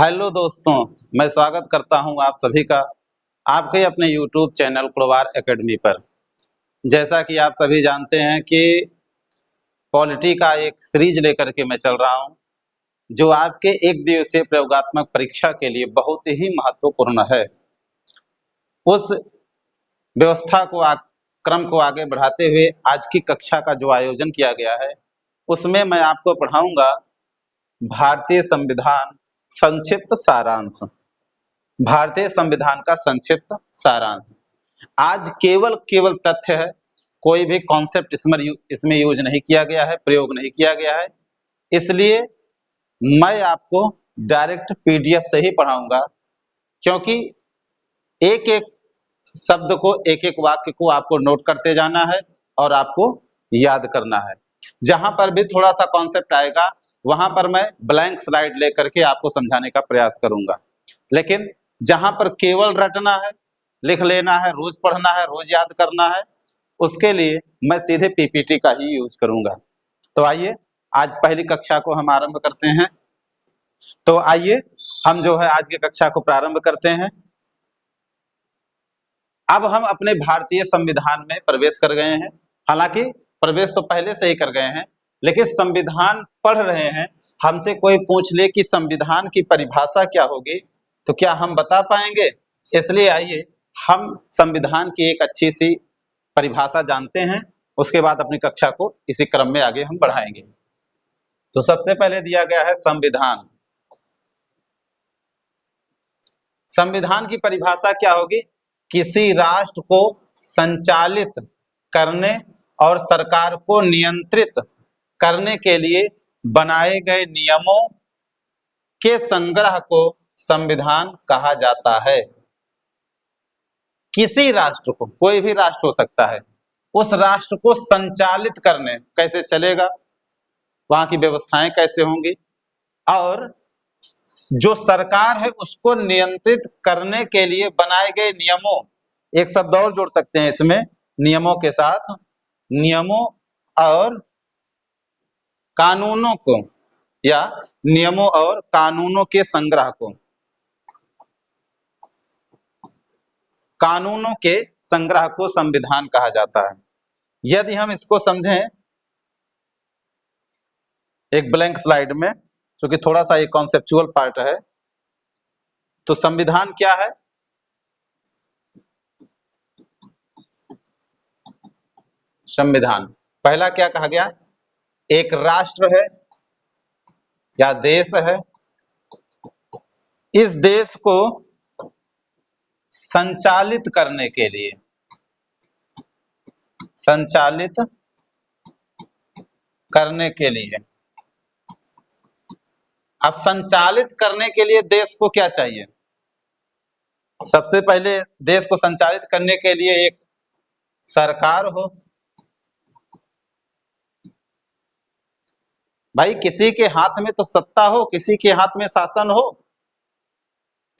Hello दोस्तों, मैं स्वागत करता हूं आप सभी का आपके अपने YouTube चैनल कुड़वार एकेडमी पर। जैसा कि आप सभी जानते हैं कि पॉलिटी का एक सीरीज लेकर के मैं चल रहा हूं, जो आपके एक दिवसीय प्रयोगात्मक परीक्षा के लिए बहुत ही महत्वपूर्ण है। उस व्यवस्था को क्रम को आगे बढ़ाते हुए आज की कक्षा का जो आयोजन किया गया है, उसमें मैं आपको पढ़ाऊंगा भारतीय संविधान संक्षिप्त सारांश। भारतीय संविधान का संक्षिप्त सारांश। आज केवल केवल तथ्य है, कोई भी कॉन्सेप्ट इसमें यूज नहीं किया गया है, प्रयोग नहीं किया गया है। इसलिए मैं आपको डायरेक्ट पीडीएफ से ही पढ़ाऊंगा, क्योंकि एक एक शब्द को, एक एक वाक्य को आपको नोट करते जाना है और आपको याद करना है। जहां पर भी थोड़ा सा कॉन्सेप्ट आएगा, वहां पर मैं ब्लैंक स्लाइड लेकर के आपको समझाने का प्रयास करूंगा। लेकिन जहां पर केवल रटना है, लिख लेना है, रोज पढ़ना है, रोज याद करना है, उसके लिए मैं सीधे पीपीटी का ही यूज करूंगा। तो आइए आज पहली कक्षा को हम आरंभ करते हैं। तो आइए हम जो है आज की कक्षा को प्रारंभ करते हैं। अब हम अपने भारतीय संविधान में प्रवेश कर गए हैं। हालांकि प्रवेश तो पहले से ही कर गए हैं, लेकिन संविधान पढ़ रहे हैं। हमसे कोई पूछ ले कि संविधान की परिभाषा क्या होगी, तो क्या हम बता पाएंगे? इसलिए आइए हम संविधान की एक अच्छी सी परिभाषा जानते हैं, उसके बाद अपनी कक्षा को इसी क्रम में आगे हम बढ़ाएंगे। तो सबसे पहले दिया गया है संविधान। संविधान की परिभाषा क्या होगी? किसी राष्ट्र को संचालित करने और सरकार को नियंत्रित करने के लिए बनाए गए नियमों के संग्रह को संविधान कहा जाता है। किसी राष्ट्र को, कोई भी राष्ट्र हो सकता है, उस राष्ट्र को संचालित करने, कैसे चलेगा, वहां की व्यवस्थाएं कैसे होंगी, और जो सरकार है उसको नियंत्रित करने के लिए बनाए गए नियमों, एक शब्द और जोड़ सकते हैं इसमें नियमों के साथ, नियमों और कानूनों को, या नियमों और कानूनों के संग्रह को, कानूनों के संग्रह को संविधान कहा जाता है। यदि हम इसको समझें एक ब्लैंक स्लाइड में, क्योंकि थोड़ा सा ये कॉन्सेप्चुअल पार्ट है, तो संविधान क्या है? संविधान पहला क्या कहा गया? एक राष्ट्र है या देश है, इस देश को संचालित करने के लिए, संचालित करने के लिए, अब संचालित करने के लिए देश को क्या चाहिए? सबसे पहले देश को संचालित करने के लिए एक सरकार हो। भाई किसी के हाथ में तो सत्ता हो, किसी के हाथ में शासन हो,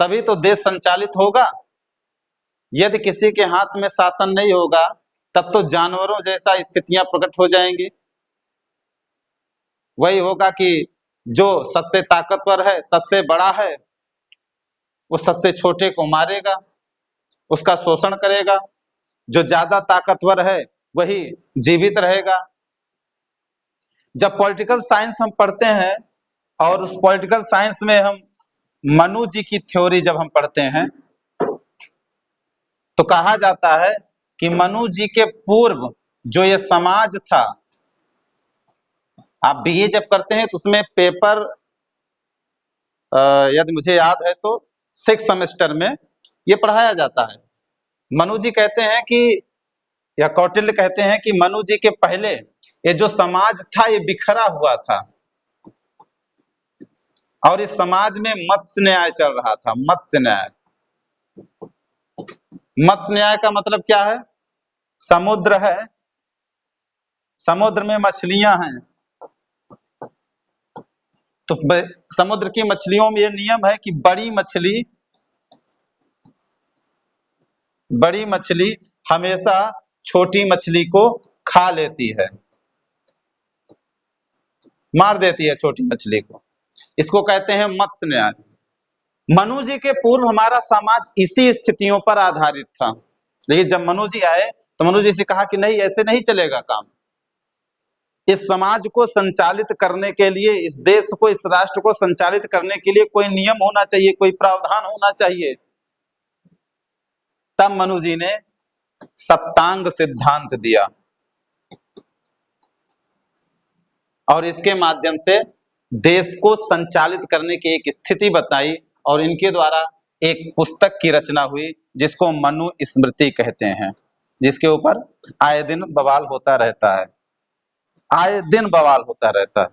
तभी तो देश संचालित होगा। यदि किसी के हाथ में शासन नहीं होगा, तब तो जानवरों जैसा स्थितियां प्रकट हो जाएंगी। वही होगा कि जो सबसे ताकतवर है, सबसे बड़ा है, वो सबसे छोटे को मारेगा, उसका शोषण करेगा। जो ज्यादा ताकतवर है वही जीवित रहेगा। जब पॉलिटिकल साइंस हम पढ़ते हैं, और उस पॉलिटिकल साइंस में हम मनु जी की थ्योरी जब हम पढ़ते हैं, तो कहा जाता है कि मनु जी के पूर्व जो ये समाज था, आप बीए जब करते हैं तो उसमें पेपर, यदि मुझे याद है तो 6 सेमेस्टर में ये पढ़ाया जाता है। मनु जी कहते हैं कि, या कौटिल्य कहते हैं कि मनु जी के पहले ये जो समाज था ये बिखरा हुआ था, और इस समाज में मत्स्य न्याय चल रहा था। मत्स्य न्याय, मत्स्य न्याय का मतलब क्या है? समुद्र है, समुद्र में मछलियां हैं, तो समुद्र की मछलियों में ये नियम है कि बड़ी मछली हमेशा छोटी मछली को खा लेती है, मार देती है छोटी मछली को। इसको कहते हैं मत्स्य न्याय। मनु जी के पूर्व हमारा समाज इसी स्थितियों पर आधारित था, लेकिन जब मनु जी आए तो मनु जी से कहा कि नहीं, ऐसे नहीं चलेगा काम। इस समाज को संचालित करने के लिए, इस देश को, इस राष्ट्र को संचालित करने के लिए कोई नियम होना चाहिए, कोई प्रावधान होना चाहिए। तब मनु जी ने सप्तांग सिद्धांत दिया और इसके माध्यम से देश को संचालित करने की एक स्थिति बताई, और इनके द्वारा एक पुस्तक की रचना हुई जिसको मनु स्मृति कहते हैं, जिसके ऊपर आए दिन बवाल होता रहता है, आए दिन बवाल होता रहता है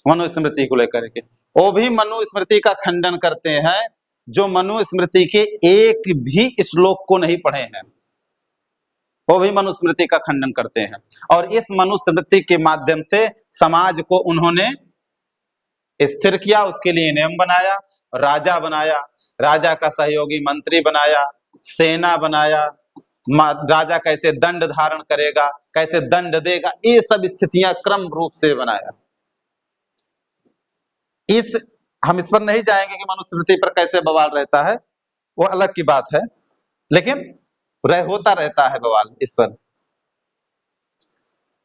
मनु स्मृति को लेकर के। वो भी मनु स्मृति का खंडन करते हैं जो मनु स्मृति के एक भी श्लोक को नहीं पढ़े हैं, वो भी मनुस्मृति का खंडन करते हैं। और इस मनुस्मृति के माध्यम से समाज को उन्होंने स्थिर किया, उसके लिए नियम बनाया, राजा बनाया, राजा का सहयोगी मंत्री बनाया, सेना बनाया, राजा कैसे दंड धारण करेगा, कैसे दंड देगा, ये सब स्थितियां क्रम रूप से बनाया। हम इस पर नहीं जाएंगे कि मनुस्मृति पर कैसे बवाल रहता है, वो अलग की बात है, लेकिन होता रहता है बवाल इस पर।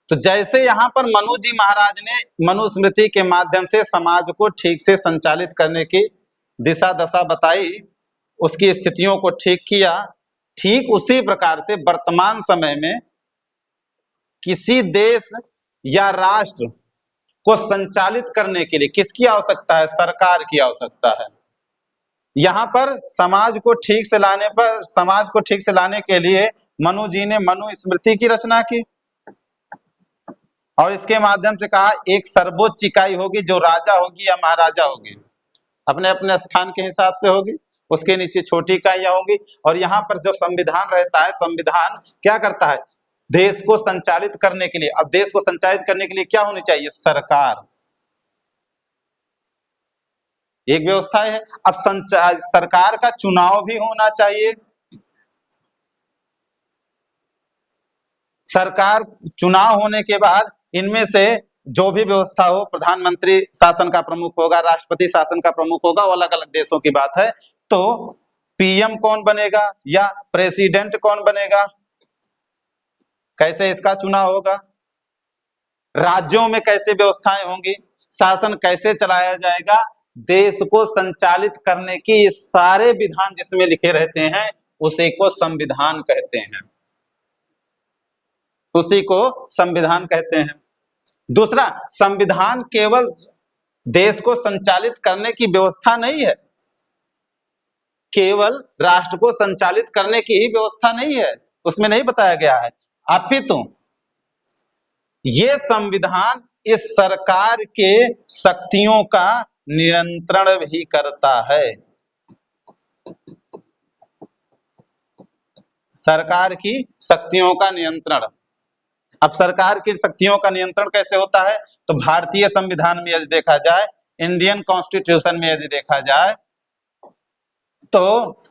तो जैसे यहाँ पर मनु जी महाराज ने मनुस्मृति के माध्यम से समाज को ठीक से संचालित करने की दिशा दशा बताई, उसकी स्थितियों को ठीक किया, ठीक उसी प्रकार से वर्तमान समय में किसी देश या राष्ट्र को संचालित करने के लिए किसकी आवश्यकता है? सरकार की आवश्यकता है। यहाँ पर समाज को ठीक से लाने के लिए मनु जी ने मनुस्मृति की रचना की और इसके माध्यम से कहा एक सर्वोच्च इकाई होगी जो राजा होगी या महाराजा होगी, अपने अपने स्थान के हिसाब से होगी, उसके नीचे छोटी इकाइयां होंगी। और यहाँ पर जो संविधान रहता है, संविधान क्या करता है? देश को संचालित करने के लिए, अब देश को संचालित करने के लिए क्या होनी चाहिए? सरकार, एक व्यवस्था है। अब सरकार का चुनाव भी होना चाहिए, सरकार चुनाव होने के बाद इनमें से जो भी व्यवस्था हो, प्रधानमंत्री शासन का प्रमुख होगा, राष्ट्रपति शासन का प्रमुख होगा, वो अलग अलग देशों की बात है। तो पीएम कौन बनेगा या प्रेसिडेंट कौन बनेगा, कैसे इसका चुनाव होगा, राज्यों में कैसे व्यवस्थाएं होंगी, शासन कैसे चलाया जाएगा, देश को संचालित करने की सारे विधान जिसमें लिखे रहते हैं उसी को संविधान कहते हैं, उसी को संविधान कहते हैं। दूसरा, संविधान केवल देश को संचालित करने की व्यवस्था नहीं है, केवल राष्ट्र को संचालित करने की ही व्यवस्था नहीं है, उसमें नहीं बताया गया है, अपितु ये संविधान इस सरकार के शक्तियों का नियंत्रण भी करता है। सरकार की शक्तियों का नियंत्रण। अब सरकार की शक्तियों का नियंत्रण कैसे होता है? तो भारतीय संविधान में यदि देखा जाए, इंडियन कॉन्स्टिट्यूशन में यदि देखा जाए, तो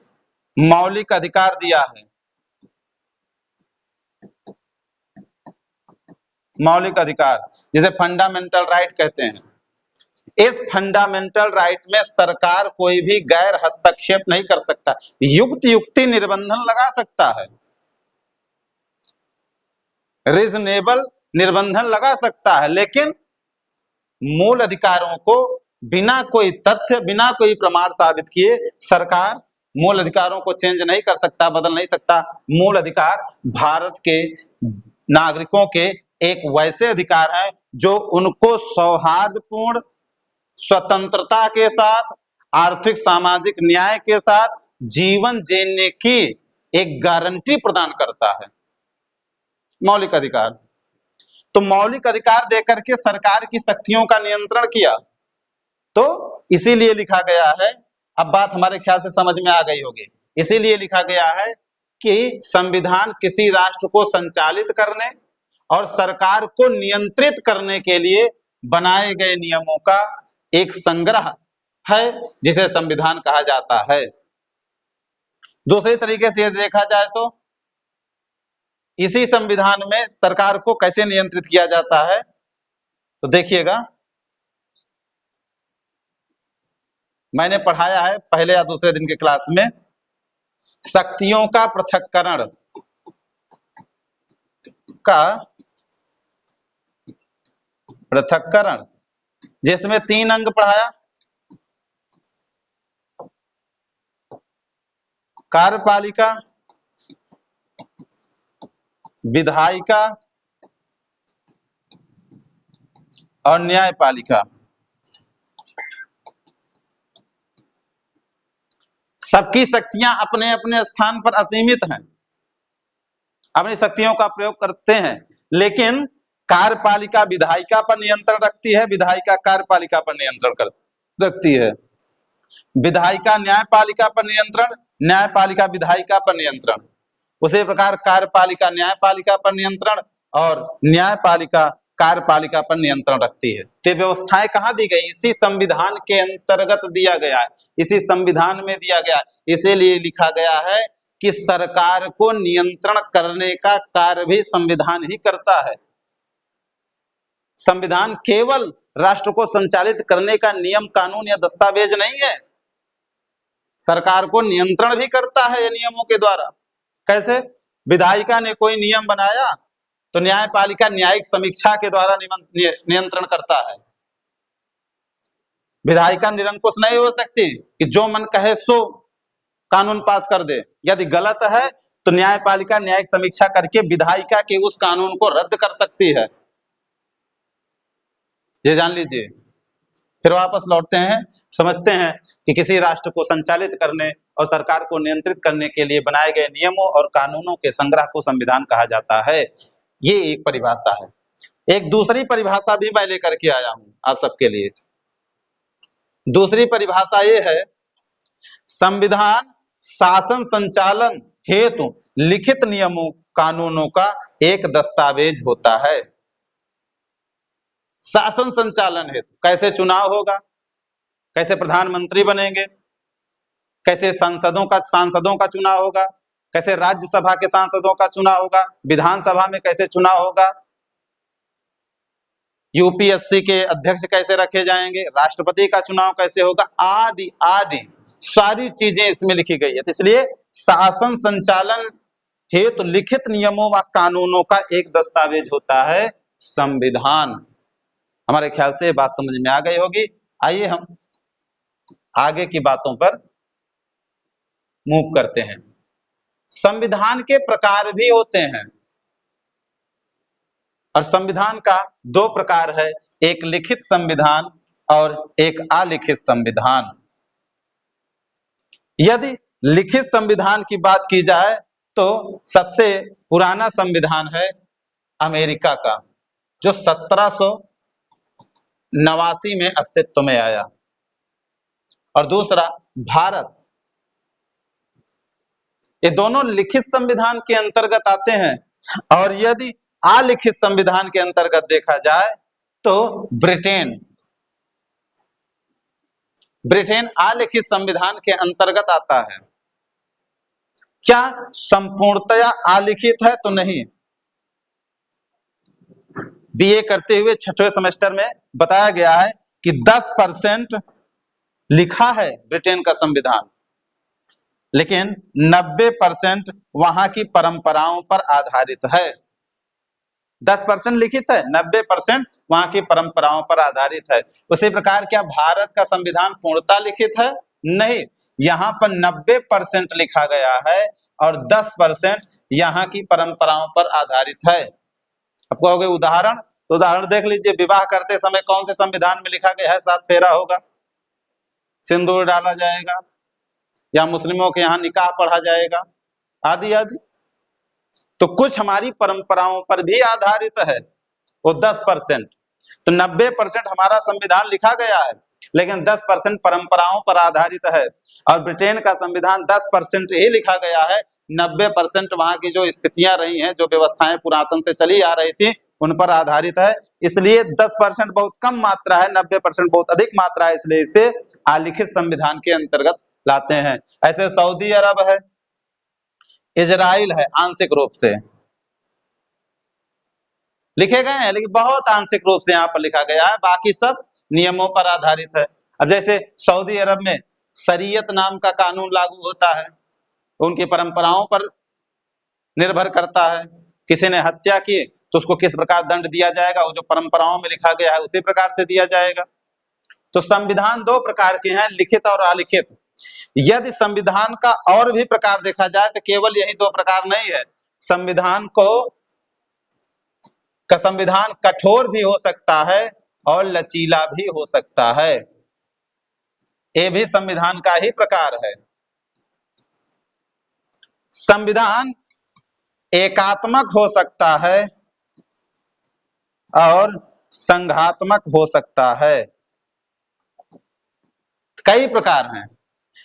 मौलिक अधिकार दिया है, मौलिक अधिकार जिसे फंडामेंटल राइट कहते हैं। इस फंडामेंटल राइट में सरकार कोई भी गैर हस्तक्षेप नहीं कर सकता, युक्ति निर्बंधन लगा सकता है, रीजनेबल निर्बंधन लगा सकता है, लेकिन मूल अधिकारों को बिना कोई तथ्य, बिना कोई प्रमाण साबित किए सरकार मूल अधिकारों को चेंज नहीं कर सकता, बदल नहीं सकता। मूल अधिकार भारत के नागरिकों के एक वैसे अधिकार हैं जो उनको सौहार्दपूर्ण, स्वतंत्रता के साथ, आर्थिक सामाजिक न्याय के साथ जीवन जीने की एक गारंटी प्रदान करता है, मौलिक अधिकार। तो मौलिक अधिकार देकर के सरकार की शक्तियों का नियंत्रण किया, तो इसीलिए लिखा गया है, अब बात हमारे ख्याल से समझ में आ गई होगी, इसीलिए लिखा गया है कि संविधान किसी राष्ट्र को संचालित करने और सरकार को नियंत्रित करने के लिए बनाए गए नियमों का एक संग्रह है जिसे संविधान कहा जाता है। दूसरे तरीके से यदि देखा जाए तो इसी संविधान में सरकार को कैसे नियंत्रित किया जाता है, तो देखिएगा, मैंने पढ़ाया है पहले या दूसरे दिन के क्लास में, शक्तियों का पृथक्करण जिसमें 3 अंग पढ़ाया, कार्यपालिका, विधायिका और न्यायपालिका। सबकी शक्तियां अपने अपने स्थान पर असीमित हैं, अपनी शक्तियों का प्रयोग करते हैं, लेकिन कार्यपालिका विधायिका पर नियंत्रण रखती है, विधायिका कार्यपालिका पर नियंत्रण रखती है, विधायिका न्यायपालिका पर नियंत्रण, न्यायपालिका विधायिका पर नियंत्रण। उसी प्रकार कार्यपालिका न्यायपालिका पर नियंत्रण और न्यायपालिका कार्यपालिका पर नियंत्रण रखती है। तो व्यवस्थाएं कहाँ दी गई? इसी संविधान के अंतर्गत दिया गया है, इसी संविधान में दिया गया है। इसीलिए लिखा गया है कि सरकार को नियंत्रण करने का कार्य भी संविधान ही करता है। संविधान केवल राष्ट्र को संचालित करने का नियम, कानून या दस्तावेज नहीं है, सरकार को नियंत्रण भी करता है ये नियमों के द्वारा। कैसे? विधायिका ने कोई नियम बनाया तो न्यायपालिका न्यायिक समीक्षा के द्वारा नियंत्रण करता है। विधायिका निरंकुश नहीं हो सकती कि जो मन कहे सो कानून पास कर दे। यदि गलत है तो न्यायपालिका न्यायिक समीक्षा करके विधायिका के उस कानून को रद्द कर सकती है, ये जान लीजिए। फिर वापस लौटते हैं, समझते हैं कि किसी राष्ट्र को संचालित करने और सरकार को नियंत्रित करने के लिए बनाए गए नियमों और कानूनों के संग्रह को संविधान कहा जाता है। ये एक परिभाषा है। एक दूसरी परिभाषा भी मैं लेकर के आया हूं आप सबके लिए। दूसरी परिभाषा ये है, संविधान शासन संचालन हेतु लिखित नियमों कानूनों का एक दस्तावेज होता है। शासन संचालन हेतु, कैसे चुनाव होगा, कैसे प्रधानमंत्री बनेंगे, कैसे सांसदों का चुनाव होगा, कैसे राज्यसभा के सांसदों का चुनाव होगा, विधानसभा में कैसे चुनाव होगा, यूपीएससी के अध्यक्ष कैसे रखे जाएंगे, राष्ट्रपति का चुनाव कैसे होगा, आदि आदि सारी चीजें इसमें लिखी गई है। तो इसलिए शासन संचालन हेतु लिखित नियमों व कानूनों का एक दस्तावेज होता है संविधान। हमारे ख्याल से बात समझ में आ गई होगी। आइए हम आगे की बातों पर मूव करते हैं। संविधान के प्रकार भी होते हैं और संविधान का 2 प्रकार है, एक लिखित संविधान और एक अलिखित संविधान। यदि लिखित संविधान की बात की जाए तो सबसे पुराना संविधान है अमेरिका का, जो 1789 में अस्तित्व में आया, और दूसरा भारत। ये दोनों लिखित संविधान के अंतर्गत आते हैं। और यदि अलिखित संविधान के अंतर्गत देखा जाए तो ब्रिटेन अलिखित संविधान के अंतर्गत आता है। क्या संपूर्णतया अलिखित है? तो नहीं। बीए करते हुए 6वें सेमेस्टर में बताया गया है कि 10% लिखा है ब्रिटेन का संविधान, लेकिन 90% वहां की परंपराओं पर आधारित है। 10% लिखित है, 90% वहां की परंपराओं पर आधारित है। उसी प्रकार क्या भारत का संविधान पूर्णतः लिखित है? नहीं, यहाँ पर 90% लिखा गया है और 10% यहाँ की परंपराओं पर आधारित है। अब कहोगे उदाहरण, तो उदाहरण देख लीजिए। विवाह करते समय कौन से संविधान में लिखा गया है 7 फेरा होगा, सिंदूर डाला जाएगा, या मुस्लिमों के यहाँ निकाह पढ़ा जाएगा, आदि आदि। तो कुछ हमारी परंपराओं पर भी आधारित है, वो 10%। तो 90% हमारा संविधान लिखा गया है, लेकिन 10% परंपराओं पर आधारित है। और ब्रिटेन का संविधान 10% ही लिखा गया है, 90% वहां की जो स्थितियां रही हैं, जो व्यवस्थाएं पुरातन से चली आ रही थी, उन पर आधारित है। इसलिए 10% बहुत कम मात्रा है, 90% बहुत अधिक मात्रा है, इसलिए इसे अलिखित संविधान के अंतर्गत लाते हैं। ऐसे सऊदी अरब है, इजराइल है, आंशिक रूप से लिखे गए हैं, लेकिन बहुत आंशिक रूप से यहाँ पर लिखा गया है, बाकी सब नियमों पर आधारित है। अब जैसे सऊदी अरब में शरीयत नाम का कानून लागू होता है, उनकी परंपराओं पर निर्भर करता है। किसी ने हत्या की तो उसको किस प्रकार दंड दिया जाएगा, वो जो परंपराओं में लिखा गया है उसी प्रकार से दिया जाएगा। तो संविधान दो प्रकार के हैं, लिखित और अलिखित। यदि संविधान का और भी प्रकार देखा जाए तो केवल यही दो प्रकार नहीं है, संविधान कठोर भी हो सकता है और लचीला भी हो सकता है। ये भी संविधान का ही प्रकार है। संविधान एकात्मक हो सकता है और संघात्मक हो सकता है, कई प्रकार हैं,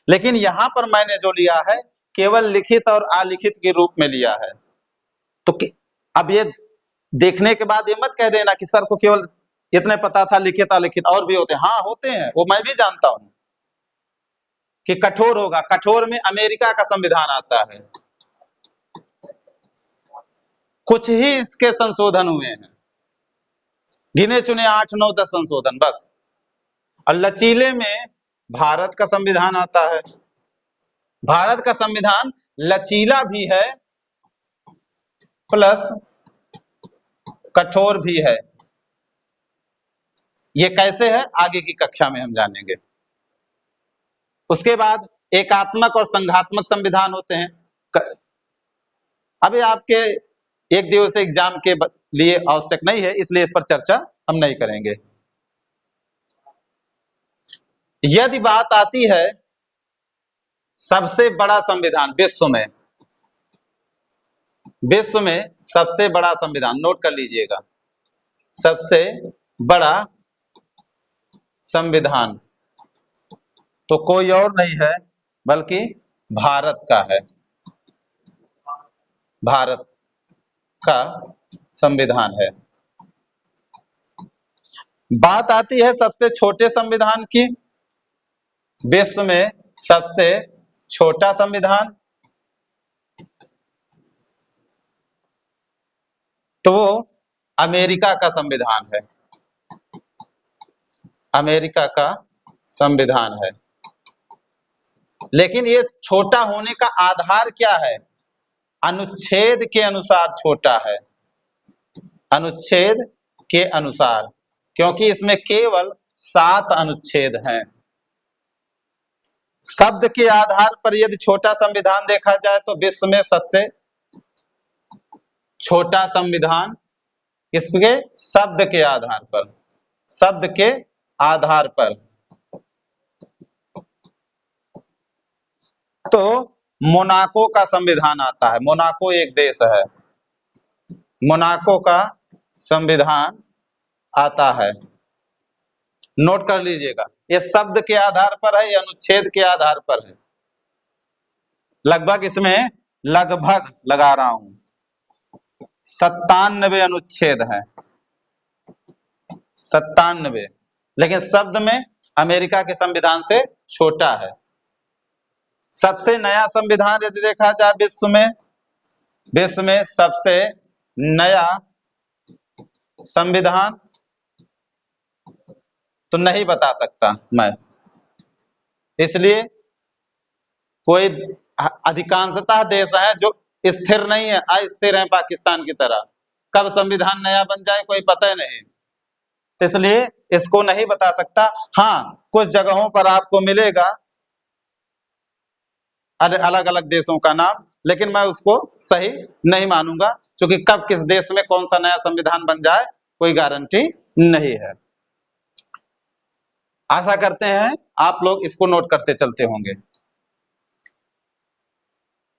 लेकिन यहां पर मैंने जो लिया है केवल लिखित और अलिखित के रूप में लिया है। तो अब ये देखने के बाद ये मत कह देना कि सर को केवल इतने पता था लिखित अलिखित, और भी होते हैं। हाँ होते हैं, वो मैं भी जानता हूं कि कठोर होगा। कठोर में अमेरिका का संविधान आता है, कुछ ही इसके संशोधन हुए हैं, गिने चुने 8, 9, 10 संशोधन बस। और लचीले में भारत का संविधान आता है। भारत का संविधान लचीला भी है प्लस कठोर भी है। ये कैसे है आगे की कक्षा में हम जानेंगे। उसके बाद एकात्मक और संघात्मक संविधान होते हैं। अभी आपके एक दिवसीय एग्जाम के लिए आवश्यक नहीं है, इसलिए इस पर चर्चा हम नहीं करेंगे। यदि बात आती है सबसे बड़ा संविधान विश्व में सबसे बड़ा संविधान, नोट कर लीजिएगा, सबसे बड़ा संविधान तो कोई और नहीं है बल्कि भारत का है। भारत का संविधान है। बात आती है सबसे छोटे संविधान की। विश्व में सबसे छोटा संविधान तो वो अमेरिका का संविधान है। अमेरिका का संविधान है। लेकिन ये छोटा होने का आधार क्या है? अनुच्छेद के अनुसार छोटा है, अनुच्छेद के अनुसार, क्योंकि इसमें केवल 7 अनुच्छेद हैं। शब्द के आधार पर यदि छोटा संविधान देखा जाए तो विश्व में सबसे छोटा संविधान इसके शब्द के आधार पर, शब्द के आधार पर तो मोनाको का संविधान आता है। मोनाको एक देश है, मोनाको का संविधान आता है। नोट कर लीजिएगा, ये शब्द के आधार पर है या अनुच्छेद के आधार पर है। लगभग इसमें लगभग लगा रहा हूं 97 अनुच्छेद है, 97, लेकिन शब्द में अमेरिका के संविधान से छोटा है। सबसे नया संविधान यदि देखा जाए विश्व में सबसे नया संविधान तो नहीं बता सकता मैं, इसलिए कोई अधिकांशतः देश है जो स्थिर नहीं है, अस्थिर है पाकिस्तान की तरह। कब संविधान नया बन जाए कोई पता ही नहीं, तो इसलिए इसको नहीं बता सकता। हाँ, कुछ जगहों पर आपको मिलेगा अलग अलग देशों का नाम, लेकिन मैं उसको सही नहीं मानूंगा, क्योंकि कब किस देश में कौन सा नया संविधान बन जाए कोई गारंटी नहीं है। आशा करते हैं आप लोग इसको नोट करते चलते होंगे।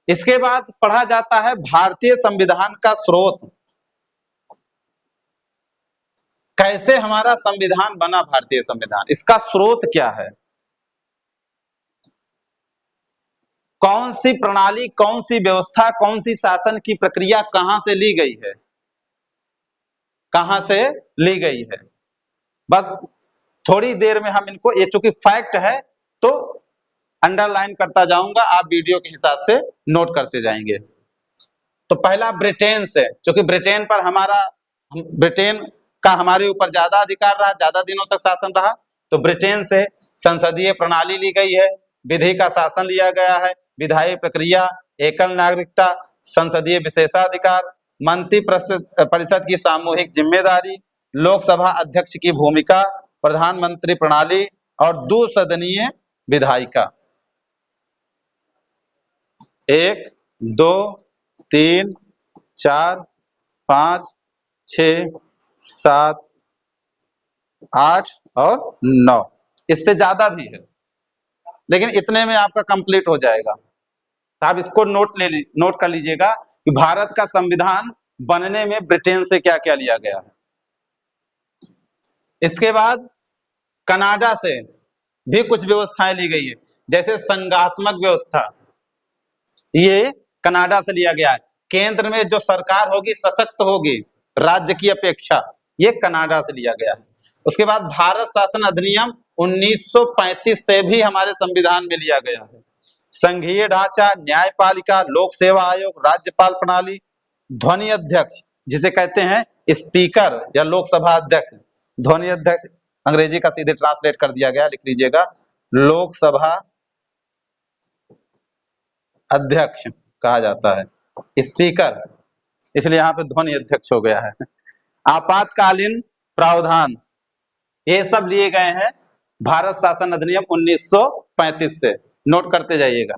इसके बाद पढ़ा जाता है भारतीय संविधान का स्रोत। कैसे हमारा संविधान बना, भारतीय संविधान, इसका स्रोत क्या है? कौन सी प्रणाली, कौन सी व्यवस्था, कौन सी शासन की प्रक्रिया कहां से ली गई है, कहां से ली गई है? बस थोड़ी देर में हम इनको, ये चूंकि फैक्ट है तो अंडरलाइन करता जाऊंगा, आप वीडियो के हिसाब से नोट करते जाएंगे। तो पहला ब्रिटेन से, क्योंकि ब्रिटेन का हमारे ऊपर ज्यादा अधिकार रहा, ज्यादा दिनों तक शासन रहा, तो ब्रिटेन से संसदीय प्रणाली ली गई है, विधि का शासन लिया गया है, विधायी प्रक्रिया, एकल नागरिकता, संसदीय विशेषाधिकार, मंत्री परिषद की सामूहिक जिम्मेदारी, लोकसभा अध्यक्ष की भूमिका, प्रधानमंत्री प्रणाली और द्विसदनीय विधायिका। 1 2 3 4 5 6 7 8 और 9, इससे ज्यादा भी है, लेकिन इतने में आपका कंप्लीट हो जाएगा। तो आप इसको नोट कर लीजिएगा कि भारत का संविधान बनने में ब्रिटेन से क्या क्या लिया गया है। इसके बाद कनाडा से भी कुछ व्यवस्थाएं ली गई है, जैसे संघात्मक व्यवस्था, ये कनाडा से लिया गया है। केंद्र में जो सरकार होगी सशक्त होगी राज्य की अपेक्षा, ये कनाडा से लिया गया है। उसके बाद भारत शासन अधिनियम 1935 से भी हमारे संविधान में लिया गया है। संघीय ढांचा, न्यायपालिका, लोक सेवा आयोग, राज्यपाल प्रणाली, ध्वनि अध्यक्ष जिसे कहते हैं स्पीकर या लोकसभा अध्यक्ष, ध्वनि अध्यक्ष अंग्रेजी का सीधे ट्रांसलेट कर दिया गया, लिख लीजिएगा लोकसभा अध्यक्ष कहा जाता है, स्पीकर, इसलिए यहाँ पे ध्वनि अध्यक्ष हो गया है। आपातकालीन प्रावधान, ये सब लिए गए हैं भारत शासन अधिनियम 1935 से, नोट करते जाइएगा।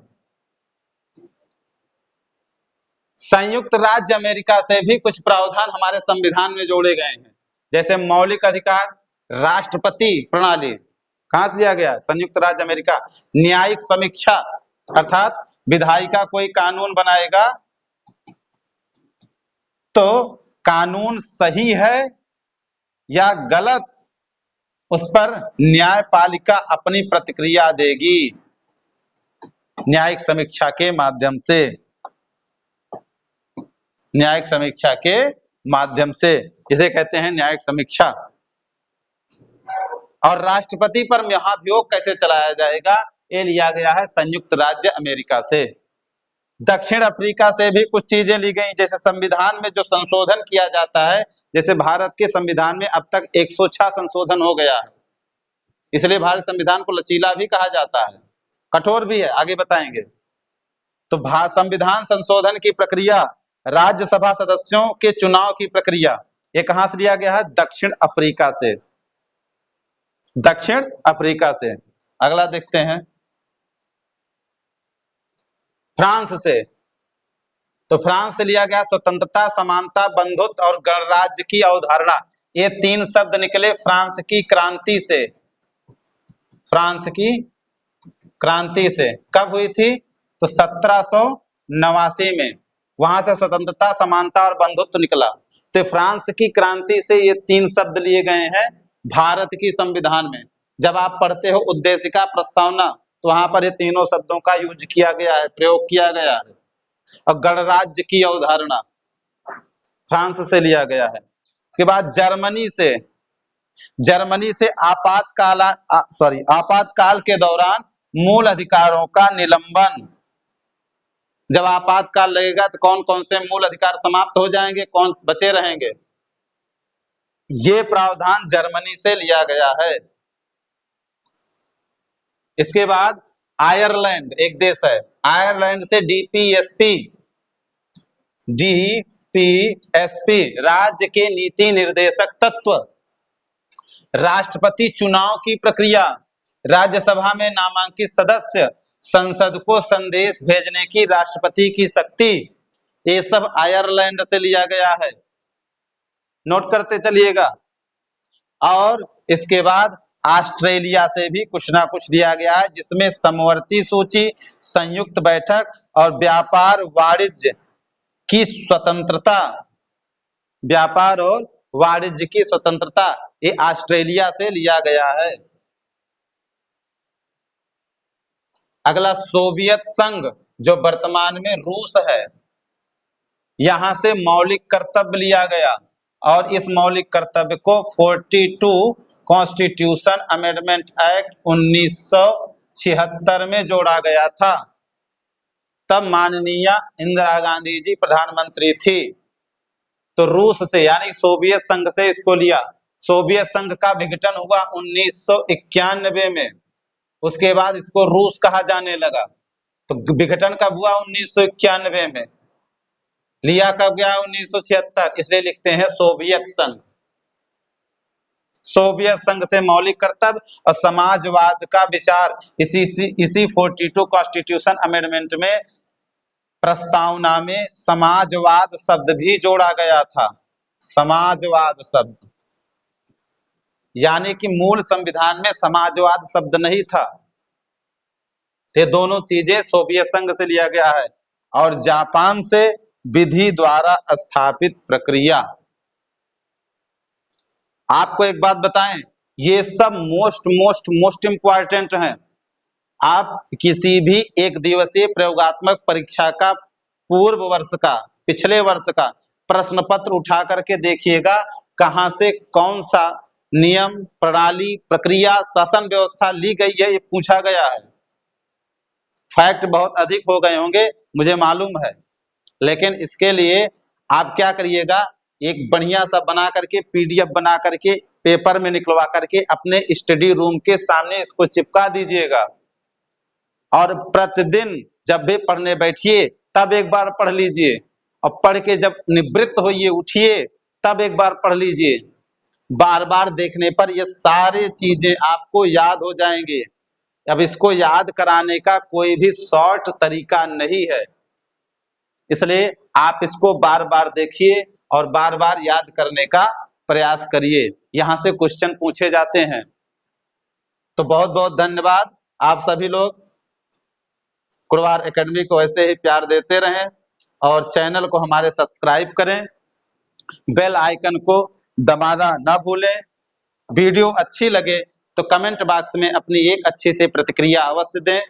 संयुक्त राज्य अमेरिका से भी कुछ प्रावधान हमारे संविधान में जोड़े गए हैं, जैसे मौलिक अधिकार, राष्ट्रपति प्रणाली, कहां से लिया गया? संयुक्त राज्य अमेरिका। न्यायिक समीक्षा, अर्थात विधायिका कोई कानून बनाएगा तो कानून सही है या गलत, उस पर न्यायपालिका अपनी प्रतिक्रिया देगी न्यायिक समीक्षा के माध्यम से, न्यायिक समीक्षा के माध्यम से, इसे कहते हैं न्यायिक समीक्षा। और राष्ट्रपति पर महाभियोग कैसे चलाया जाएगा, ये लिया गया है संयुक्त राज्य अमेरिका से। दक्षिण अफ्रीका से भी कुछ चीजें ली गई, जैसे संविधान में जो संशोधन किया जाता है, जैसे भारत के संविधान में अब तक 106 संशोधन हो गया है, इसलिए भारत संविधान को लचीला भी कहा जाता है, कठोर भी है, आगे बताएंगे। तो संविधान संशोधन की प्रक्रिया, राज्यसभा सदस्यों के चुनाव की प्रक्रिया, ये कहां से लिया गया है? दक्षिण अफ्रीका से, दक्षिण अफ्रीका से। अगला देखते हैं फ्रांस से। तो फ्रांस से लिया गया स्वतंत्रता, समानता, बंधुत्व और गणराज्य की अवधारणा, ये 3 शब्द निकले फ्रांस की क्रांति से, फ्रांस की क्रांति से। कब हुई थी? तो 1789 में, वहां से स्वतंत्रता, समानता और बंधुत्व निकला। तो फ्रांस की क्रांति से ये 3 शब्द लिए गए हैं भारत की संविधान में। जब आप पढ़ते हो उद्देशिका प्रस्तावना, तो वहां पर ये तीनों शब्दों का यूज किया गया है, प्रयोग किया गया है। और गणराज्य की अवधारणा फ्रांस से लिया गया है। उसके बाद जर्मनी से, जर्मनी से आपातकाल के दौरान मूल अधिकारों का निलंबन, जब आपातकाल लगेगा तो कौन कौन से मूल अधिकार समाप्त हो जाएंगे, कौन बचे रहेंगे, ये प्रावधान जर्मनी से लिया गया है। इसके बाद आयरलैंड एक देश है, आयरलैंड से डीपीएसपी राज्य के नीति निर्देशक तत्व, राष्ट्रपति चुनाव की प्रक्रिया, राज्यसभा में नामांकित सदस्य, संसद को संदेश भेजने की राष्ट्रपति की शक्ति, ये सब आयरलैंड से लिया गया है, नोट करते चलिएगा। और इसके बाद ऑस्ट्रेलिया से भी कुछ ना कुछ दिया गया है, जिसमें समवर्ती सूची, संयुक्त बैठक और व्यापार वाणिज्य की स्वतंत्रता, व्यापार और वाणिज्य की स्वतंत्रता, ये ऑस्ट्रेलिया से लिया गया है। अगला सोवियत संघ, जो वर्तमान में रूस है, यहां से मौलिक कर्तव्य लिया गया और इस मौलिक कर्तव्य को 42 कॉन्स्टिट्यूशन अमेंडमेंट एक्ट 1976 में जोड़ा गया था। तब माननीय इंदिरा गांधी जी प्रधानमंत्री थी। तो रूस से यानी सोवियत संघ से इसको लिया। सोवियत संघ का विघटन हुआ 1991 में। उसके बाद इसको रूस कहा जाने लगा। तो विघटन कब हुआ? 1991 में। लिया कब गया? 1976, इसलिए लिखते हैं सोवियत संघ। सोवियत संघ से मौलिक कर्तव्य और समाजवाद का विचार इसी 42 कॉन्स्टिट्यूशन अमेंडमेंट में प्रस्तावना में समाजवाद शब्द भी जोड़ा गया था। समाजवाद शब्द, यानी कि मूल संविधान में समाजवाद शब्द नहीं था। ये दोनों चीजें सोवियत संघ से लिया गया है। और जापान से विधि द्वारा स्थापित प्रक्रिया। आपको एक बात बताएं, ये सब मोस्ट इंपॉर्टेंट हैं। आप किसी भी एक दिवसीय प्रयोगात्मक परीक्षा का पूर्व वर्ष का, पिछले वर्ष का प्रश्न पत्र उठा करके देखिएगा, कहां से कौन सा नियम, प्रणाली, प्रक्रिया, शासन व्यवस्था ली गई है, ये पूछा गया है। फैक्ट बहुत अधिक हो गए होंगे, मुझे मालूम है, लेकिन इसके लिए आप क्या करिएगा, एक बढ़िया सा बना करके पीडीएफ बना करके पेपर में निकलवा करके अपने स्टडी रूम के सामने इसको चिपका दीजिएगा। और प्रतिदिन जब भी पढ़ने बैठिए तब एक बार पढ़ लीजिए, और पढ़ के जब निवृत्त होइए, उठिए, तब एक बार पढ़ लीजिए। बार बार देखने पर ये सारी चीजें आपको याद हो जाएंगे। अब इसको याद कराने का कोई भी शॉर्ट तरीका नहीं है, इसलिए आप इसको बार बार देखिए और बार बार याद करने का प्रयास करिए। यहां से क्वेश्चन पूछे जाते हैं। तो बहुत बहुत धन्यवाद। आप सभी लोग कुरवार एकेडमी को ऐसे ही प्यार देते रहें और चैनल को हमारे सब्सक्राइब करें, बेल आइकन को दबाना ना भूलें। वीडियो अच्छी लगे तो कमेंट बॉक्स में अपनी एक अच्छी सी प्रतिक्रिया अवश्य दें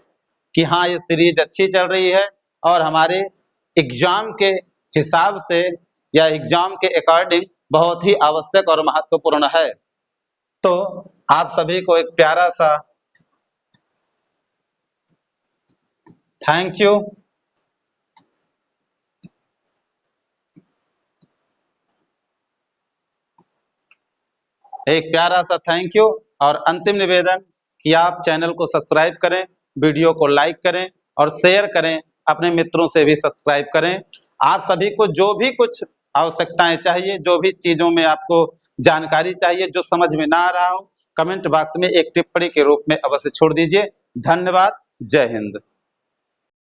कि हाँ, ये सीरीज अच्छी चल रही है और हमारे एग्जाम के हिसाब से या एग्जाम के अकॉर्डिंग बहुत ही आवश्यक और महत्वपूर्ण है। तो आप सभी को एक प्यारा सा थैंक यू। एक प्यारा सा थैंक यू और अंतिम निवेदन कि आप चैनल को सब्सक्राइब करें, वीडियो को लाइक करें और शेयर करें, अपने मित्रों से भी सब्सक्राइब करें। आप सभी को जो भी कुछ आवश्यकताएं चाहिए, जो भी चीजों में आपको जानकारी चाहिए, जो समझ में ना आ रहा हो, कमेंट बॉक्स में एक टिप्पणी के रूप में अवश्य छोड़ दीजिए। धन्यवाद। जय हिंद।